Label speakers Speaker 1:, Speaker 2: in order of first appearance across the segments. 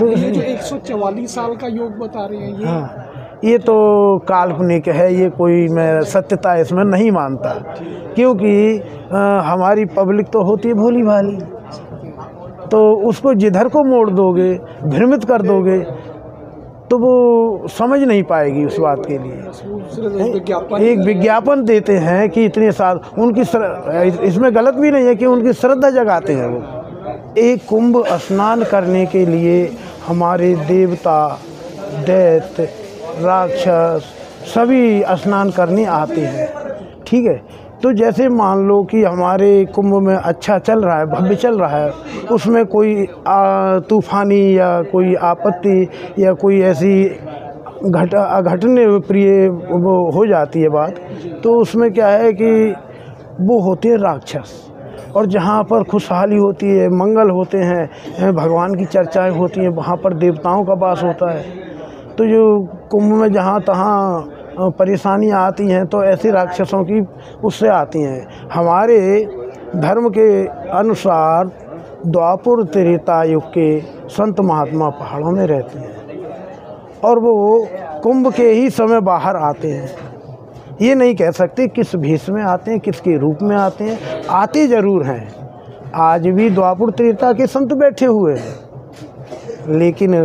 Speaker 1: तो
Speaker 2: ये जो 144 साल का योग बता रहे हैं, ये
Speaker 1: हाँ, ये तो काल्पनिक है, ये कोई मैं सत्यता इसमें नहीं मानता, क्योंकि हमारी पब्लिक तो होती है भोली भाली, तो उसको जिधर को मोड़ दोगे, भ्रमित कर दोगे, तो वो समझ नहीं पाएगी उस बात के लिए। एक विज्ञापन देते हैं कि इतने साल उनकी इसमें गलत भी नहीं है कि उनकी श्रद्धा जगाते हैं वो। एक कुंभ स्नान करने के लिए हमारे देवता, दैत्य, राक्षस सभी स्नान करने आते हैं, ठीक है। तो जैसे मान लो कि हमारे कुंभ में अच्छा चल रहा है, भव्य चल रहा है, उसमें कोई तूफानी या कोई आपत्ति या कोई ऐसी अघटने प्रिय वो हो जाती है बात, तो उसमें क्या है कि वो होते हैं राक्षस। और जहाँ पर खुशहाली होती है, मंगल होते हैं, भगवान की चर्चाएं होती हैं, वहाँ पर देवताओं का वास होता है। तो जो कुंभ में जहाँ तहाँ परेशानियाँ आती हैं तो ऐसे राक्षसों की उससे आती हैं। हमारे धर्म के अनुसार द्वापर त्रेता युग के संत महात्मा पहाड़ों में रहते हैं और वो कुंभ के ही समय बाहर आते हैं। ये नहीं कह सकते किस भेष में आते हैं, किसके रूप में आते हैं, आते ज़रूर हैं। आज भी द्वापर त्रेता के संत बैठे हुए हैं, लेकिन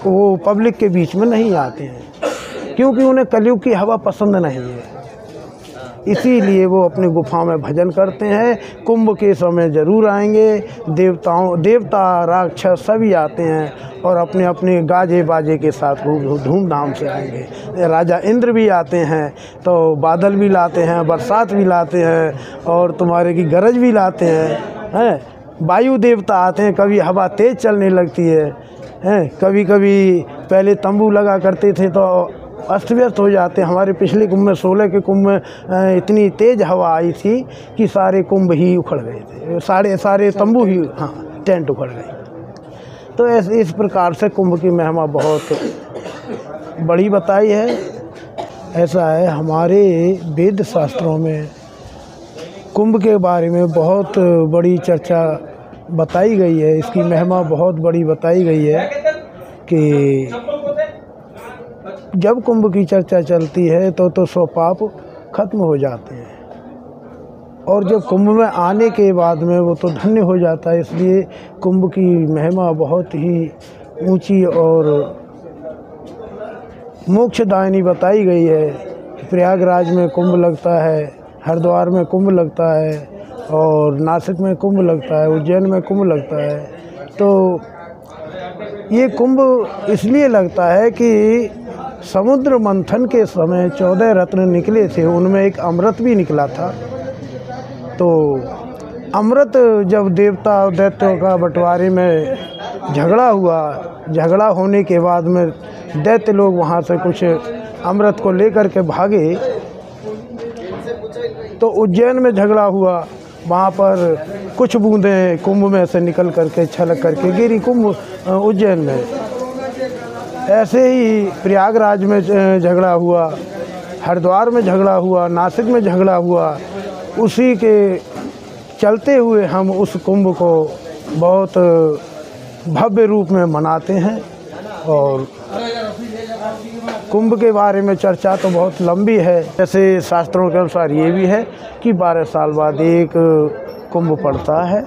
Speaker 1: वो पब्लिक के बीच में नहीं आते हैं, क्योंकि उन्हें कलयुग की हवा पसंद नहीं है। इसीलिए वो अपनी गुफा में भजन करते हैं। कुंभ के समय ज़रूर आएंगे, देवता राक्षस सभी आते हैं और अपने अपने गाजे बाजे के साथ धूमधाम से आएंगे। राजा इंद्र भी आते हैं, तो बादल भी लाते हैं, बरसात भी लाते हैं और तुम्हारे की गरज भी लाते हैं। वायु देवता आते हैं, कभी हवा तेज़ चलने लगती है, कभी कभी पहले तंबू लगा करते थे तो अस्त व्यस्त हो जाते हैं। हमारे पिछले कुंभ में 16 के कुंभ में इतनी तेज़ हवा आई थी कि सारे कुंभ ही उखड़ गए थे, सारे तंबू ही, हाँ, टेंट उखड़ गए। तो इस प्रकार से कुंभ की महिमा बहुत बड़ी बताई है। ऐसा है, हमारे वेद शास्त्रों में कुंभ के बारे में बहुत बड़ी चर्चा बताई गई है, इसकी महिमा बहुत बड़ी बताई गई है कि जब कुंभ की चर्चा चलती है तो सौ पाप खत्म हो जाते हैं और जब कुंभ में आने के बाद में वो तो धन्य हो जाता है। इसलिए कुंभ की महिमा बहुत ही ऊंची और मोक्षदायिनी बताई गई है। प्रयागराज में कुंभ लगता है, हरिद्वार में कुंभ लगता है और नासिक में कुंभ लगता है, उज्जैन में कुंभ लगता है। तो ये कुंभ इसलिए लगता है कि समुद्र मंथन के समय 14 रत्न निकले थे, उनमें एक अमृत भी निकला था। तो अमृत जब देवता और दैत्यों का बंटवारे में झगड़ा हुआ, झगड़ा होने के बाद में दैत्य लोग वहाँ से कुछ अमृत को लेकर के भागे, तो उज्जैन में झगड़ा हुआ। वहाँ पर कुछ बूंदें कुंभ में से निकल करके छलक करके गिरी कुंभ उज्जैन में। ऐसे ही प्रयागराज में झगड़ा हुआ, हरिद्वार में झगड़ा हुआ, नासिक में झगड़ा हुआ। उसी के चलते हुए हम उस कुंभ को बहुत भव्य रूप में मनाते हैं। और कुंभ के बारे में चर्चा तो बहुत लंबी है। जैसे शास्त्रों के अनुसार ये भी है कि 12 साल बाद एक कुंभ पड़ता है।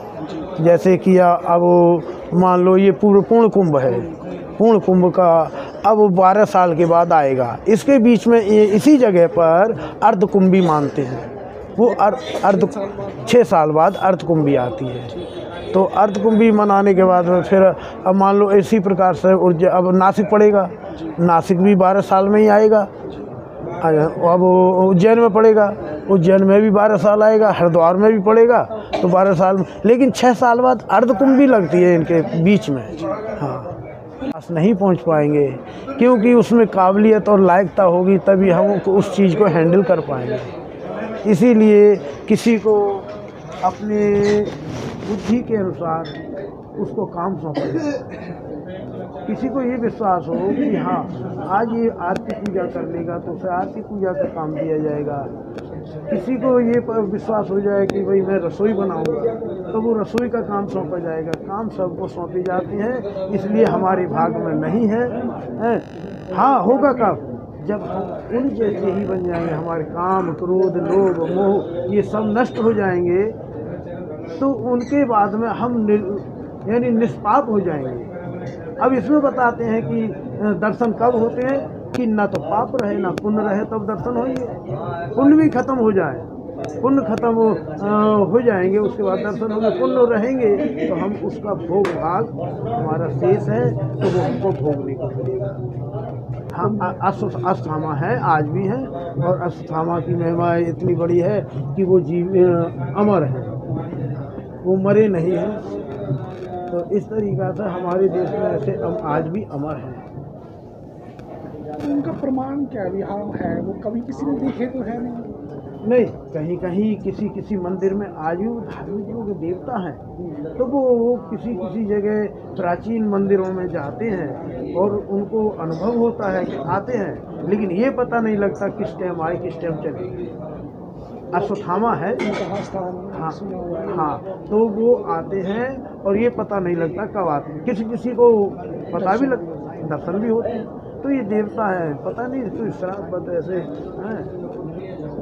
Speaker 1: जैसे कि अब मान लो ये पूर्ण कुंभ है, पूर्ण कुंभ का अब 12 साल के बाद आएगा। इसके बीच में इसी जगह पर अर्धकुंभी मानते हैं, वो अर्ध 6 साल बाद अर्धकुंभी आती है। तो अर्धकुंभी मनाने के बाद में फिर अब मान लो इसी प्रकार से अब नासिक पड़ेगा, नासिक भी 12 साल में ही आएगा। अब उज्जैन में पड़ेगा, उज्जैन में भी 12 साल आएगा, हरिद्वार में भी पड़ेगा तो 12 साल में, लेकिन 6 साल बाद अर्धकुंभी लगती है इनके बीच में। हाँ, नहीं पहुंच पाएंगे क्योंकि उसमें काबिलियत और लायकता होगी, तभी हम उस चीज़ को हैंडल कर पाएंगे। इसीलिए किसी को अपने बुद्धि के अनुसार उसको काम सौंपा जाए। किसी को ये विश्वास हो कि हाँ आज ये आरती पूजा कर लेगा तो उसे आरती पूजा का काम दिया जाएगा, किसी को ये विश्वास हो जाए कि भाई मैं रसोई बनाऊंगा, तो वो रसोई का काम सौंपा जाएगा। काम सबको सौंपी जाती है, इसलिए हमारे भाग में नहीं है, हाँ होगा कब, जब हम उन जैसे ही बन जाएंगे, हमारे काम क्रोध लोभ मोह ये सब नष्ट हो जाएंगे, तो उनके बाद में हम यानी निष्पाप हो जाएंगे। अब इसमें बताते हैं कि दर्शन कब होते हैं कि ना तो पाप रहे ना पुण्य रहे, तब दर्शन होंगे। पुण्य भी खत्म हो जाए, पुण्य खत्म हो जाएंगे, उसके बाद दर्शन होंगे। पुण्य रहेंगे तो हम उसका भोग भाग हमारा शेष है, तो वो हमको भोगने को मिलेगा। हाँ, अश्वत्थामा है, आज भी है, और अश्वत्थामा की महिमा इतनी बड़ी है कि वो जीव अमर है, वो मरे नहीं हैं। तो इस तरीक़ा से हमारे देश में ऐसे आज भी अमर हैं।
Speaker 2: उनका प्रमाण क्या है? वो कभी किसी ने देखे तो है नहीं?
Speaker 1: कहीं कहीं किसी किसी मंदिर में आज भी धार्मिक लोग देवता हैं, तो वो किसी किसी जगह प्राचीन मंदिरों में जाते हैं और उनको अनुभव होता है कि आते हैं, लेकिन ये पता नहीं लगता किस टाइम आए किस टाइम चले। अश्वत्थामा है, हाँ हाँ, तो वो आते हैं और ये पता नहीं लगता कब आते हैं। किसी किसी को पता भी लगता, दर्शन भी होते हैं, तो ये देवता है, पता नहीं, तो श्राप ऐसे हैं।